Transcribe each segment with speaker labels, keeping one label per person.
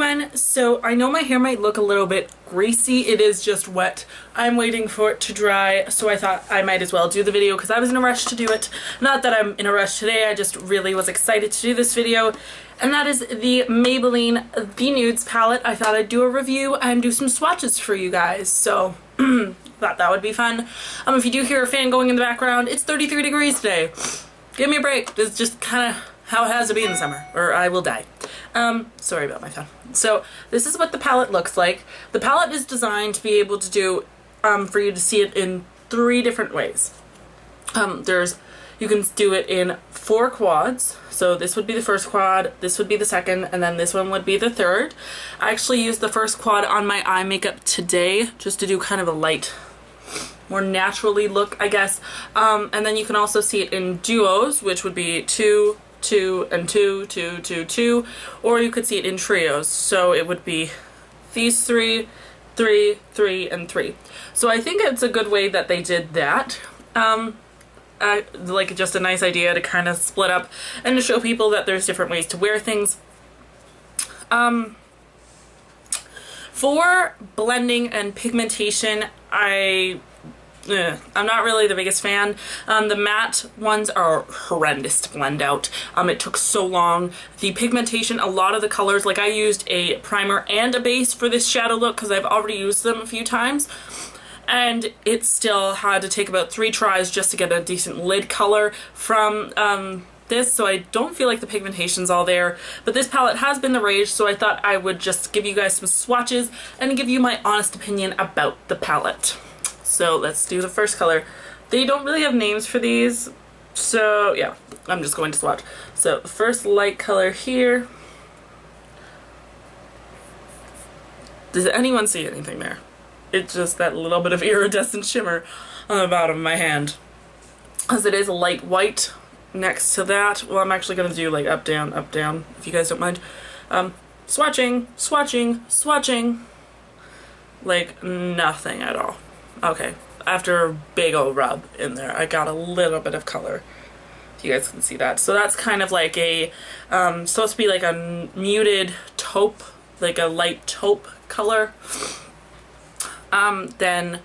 Speaker 1: everyone. So I know my hair might look a little bit greasy. It is just wet. I'm waiting for it to dry, so I thought I might as well do the video because I was in a rush to do it. Not that I'm in a rush today, I just really was excited to do this video. And that is the Maybelline the Nudes palette. I thought I'd do a review and do some swatches for you guys. So thought that would be fun. If you do hear a fan going in the background, it's 33 degrees today. Give me a break. It's just kind of how it has to be in the summer, or I will die. Sorry about my fan. So this is what the palette looks like. The palette is designed to be able to do, for you to see it in 3 different ways. You can do it in 4 quads. So this would be the first quad, this would be the second, and then this one would be the third. I actually used the first quad on my eye makeup today just to do kind of a light, more naturally look, I guess. And then you can also see it in duos, which would be 2, 2, and 2, 2, 2, 2, or you could see it in trios. So it would be these 3, 3, 3, and 3. So I think it's a good way that they did that. Like just a nice idea to kind of split up and to show people that there's different ways to wear things. For blending and pigmentation, I'm not really the biggest fan. The matte ones are horrendous to blend out. It took so long. The pigmentation, a lot of the colors, like I used a primer and a base for this shadow look because I've already used them a few times. And it still had to take about 3 tries just to get a decent lid color from this, so I don't feel like the pigmentation's all there. But this palette has been the rage, so I thought I would just give you guys some swatches and give you my honest opinion about the palette. So let's do the first color. They don't really have names for these, so yeah, I'm just going to swatch. So the first light color here. Does anyone see anything there? It's just that little bit of iridescent shimmer on the bottom of my hand. As it is a light white next to that. Well, I'm actually going to do like up, down, if you guys don't mind. Swatching, swatching, swatching. Like nothing at all. Okay, after a big old rub in there, I got a little bit of color. If you guys can see that. So that's kind of like a, supposed to be like a muted taupe, like a light taupe color. Then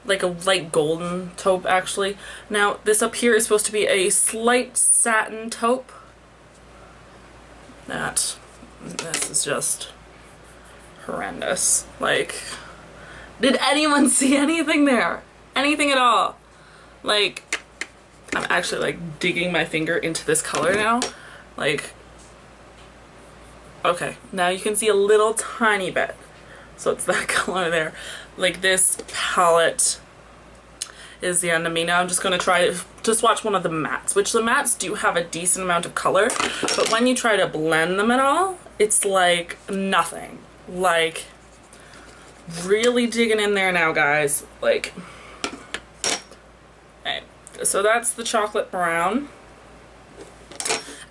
Speaker 1: like a light golden taupe actually. Now this up here is supposed to be a slight satin taupe. This is just horrendous. Like, did anyone see anything there? Anything at all? Like, I'm actually like digging my finger into this color now. Like, okay, now you can see a little tiny bit. So it's that color there. Like this palette is the end of me. Now I'm just going to try to swatch one of the mattes, which the mattes do have a decent amount of color, but when you try to blend them at all, it's like nothing. Like, really digging in there now, guys. Like, okay. So that's the chocolate brown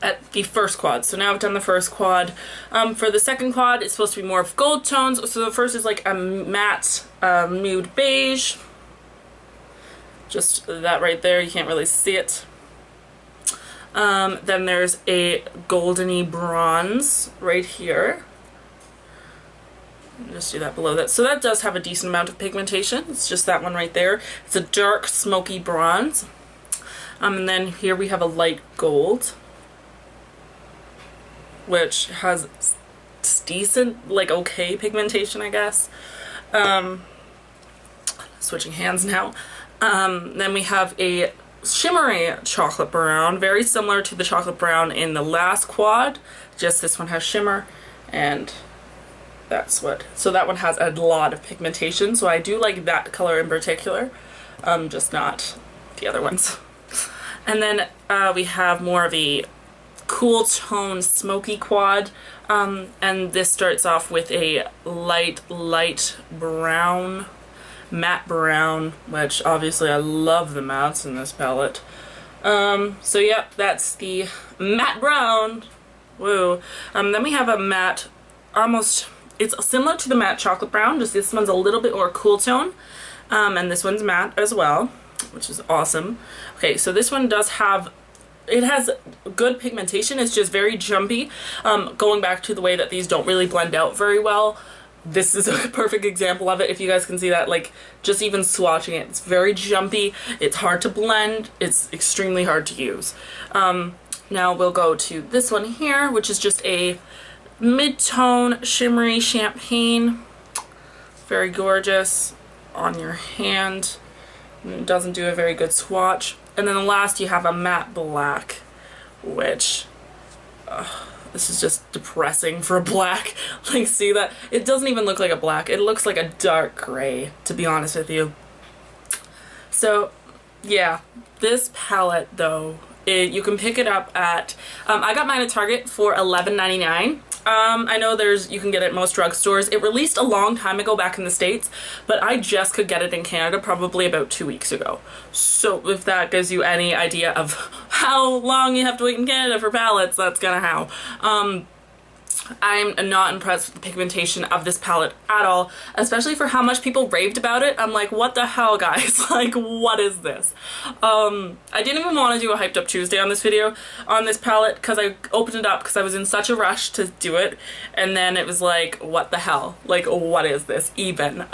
Speaker 1: at the first quad. So now I've done the first quad. For the second quad, it's supposed to be more of gold tones. So the first is like a matte nude beige. Just that right there, you can't really see it. Then there's a goldeny bronze right here. Just do that below that. So that does have a decent amount of pigmentation. It's just that one right there. It's a dark smoky bronze. And then here we have a light gold, which has decent, like okay pigmentation, I guess. Switching hands now. Then we have a shimmery chocolate brown, very similar to the chocolate brown in the last quad, just this one has shimmer, and that's what, so that one has a lot of pigmentation, so I do like that color in particular, just not the other ones. And then we have more of a cool tone smoky quad, and this starts off with a light brown, matte brown, which obviously I love the mattes in this palette. So yep, that's the matte brown. Woo. Then we have a matte, almost, it's similar to the matte chocolate brown, just this one's a little bit more cool tone, and this one's matte as well, which is awesome. Okay, so this one does have it has good pigmentation. It's just very jumpy. Going back to the way that these don't really blend out very well, this is a perfect example of it. If you guys can see that, like, just even swatching it, it's very jumpy. It's hard to blend. It's extremely hard to use. Now we'll go to this one here, which is just a mid-tone shimmery champagne. Very gorgeous on your hand. It doesn't do a very good swatch. And then the last, you have a matte black, which this is just depressing for a black. Like, see that? It doesn't even look like a black. It looks like a dark gray, to be honest with you. So yeah, this palette though, you can pick it up at, I got mine at Target for $11.99. I know you can get it at most drugstores. It released a long time ago back in the States, but I just could get it in Canada probably about 2 weeks ago. So if that gives you any idea of how long you have to wait in Canada for palettes, that's kind of how. I'm not impressed with the pigmentation of this palette at all, especially for how much people raved about it. I'm like, what the hell, guys? Like, what is this? I didn't even want to do a Hyped Up Tuesday on this video, on this palette, because I opened it up because I was in such a rush to do it, and then it was like, what the hell? Like, what is this even?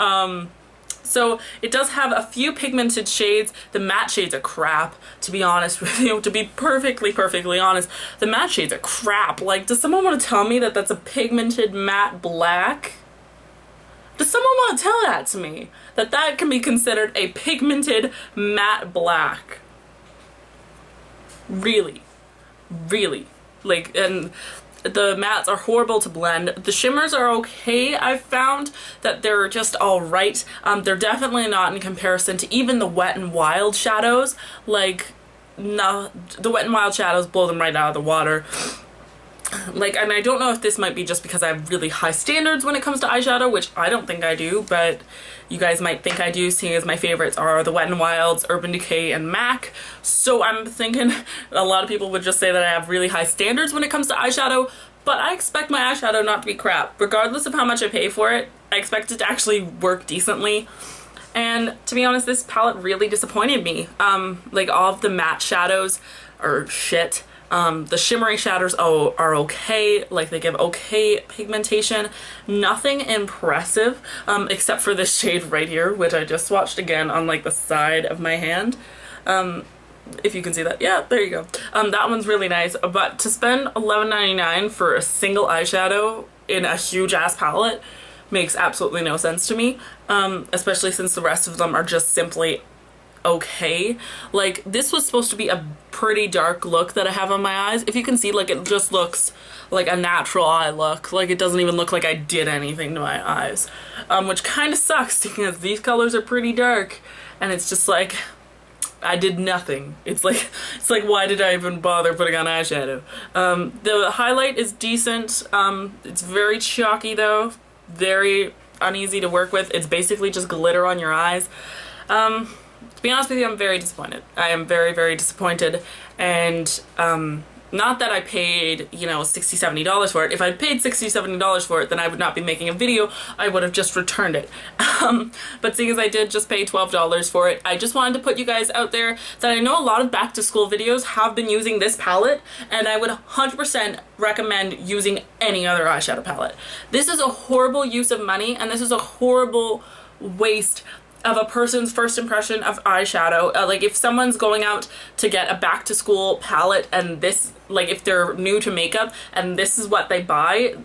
Speaker 1: So it does have a few pigmented shades. The matte shades are crap, to be honest with you. To be perfectly honest, the matte shades are crap. Like, does someone want to tell me that that's a pigmented matte black? Does someone want to tell that to me? That that can be considered a pigmented matte black? Really? Really? Like, and the mattes are horrible to blend. The shimmers are okay. I've found that they're just alright. They're definitely not in comparison to even the Wet n Wild shadows. Like, no, the Wet n Wild shadows blow them right out of the water. Like, and I don't know if this might be just because I have really high standards when it comes to eyeshadow, which I don't think I do, but you guys might think I do, seeing as my favorites are the Wet n Wilds, Urban Decay, and MAC. So I'm thinking a lot of people would just say that I have really high standards when it comes to eyeshadow, but I expect my eyeshadow not to be crap. Regardless of how much I pay for it, I expect it to actually work decently. And to be honest, this palette really disappointed me. Like, all of the matte shadows are shit. The shimmery shadows are okay, like they give okay pigmentation, nothing impressive, except for this shade right here, which I just swatched again on like the side of my hand. If you can see that, yeah, there you go. That one's really nice, but to spend $11.99 for a single eyeshadow in a huge ass palette makes absolutely no sense to me, especially since the rest of them are just simply okay. Like, this was supposed to be a pretty dark look that I have on my eyes. If you can see, like, it just looks like a natural eye look. Like, it doesn't even look like I did anything to my eyes, which kind of sucks because these colors are pretty dark, and it's just like I did nothing. It's like why did I even bother putting on eyeshadow? The highlight is decent. It's very chalky though, very uneasy to work with. It's basically just glitter on your eyes. To be honest with you, I'm very disappointed. I am very, very disappointed, and not that I paid, you know, $60, $70 for it. If I paid $60, $70 for it, then I would not be making a video. I would have just returned it. But seeing as I did just pay $12 for it, I just wanted to put you guys out there that I know a lot of back to school videos have been using this palette, and I would 100% recommend using any other eyeshadow palette. This is a horrible use of money, and this is a horrible waste of a person's first impression of eyeshadow. Like, if someone's going out to get a back to school palette and this, like, if they're new to makeup and this is what they buy,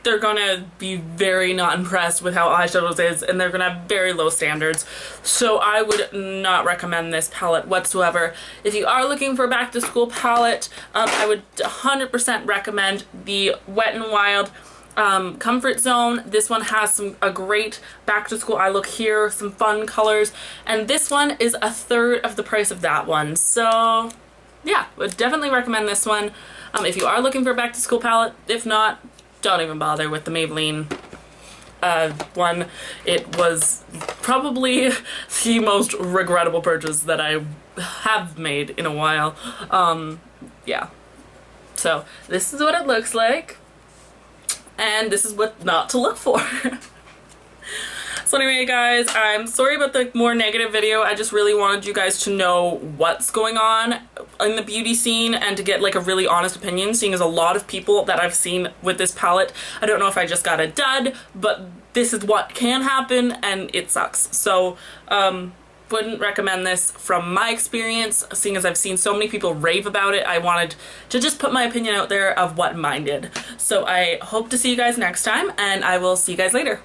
Speaker 1: they're gonna be very not impressed with how eyeshadows is, and they're gonna have very low standards. So I would not recommend this palette whatsoever. If you are looking for a back to school palette, I would 100% recommend the Wet n Wild Comfort Zone. This one has a great back to school eye look here, some fun colors, and this one is a third of the price of that one. So yeah, would definitely recommend this one if you are looking for a back to school palette. If not, don't even bother with the Maybelline one. It was probably the most regrettable purchase that I have made in a while. Yeah, so this is what it looks like. And this is what not to look for. So anyway, guys, I'm sorry about the more negative video. I just really wanted you guys to know what's going on in the beauty scene and to get like a really honest opinion, seeing as a lot of people that I've seen with this palette, I don't know if I just got a dud, but this is what can happen and it sucks. So wouldn't recommend this from my experience, seeing as I've seen so many people rave about it. I wanted to just put my opinion out there of what mine did. So I hope to see you guys next time, and I will see you guys later.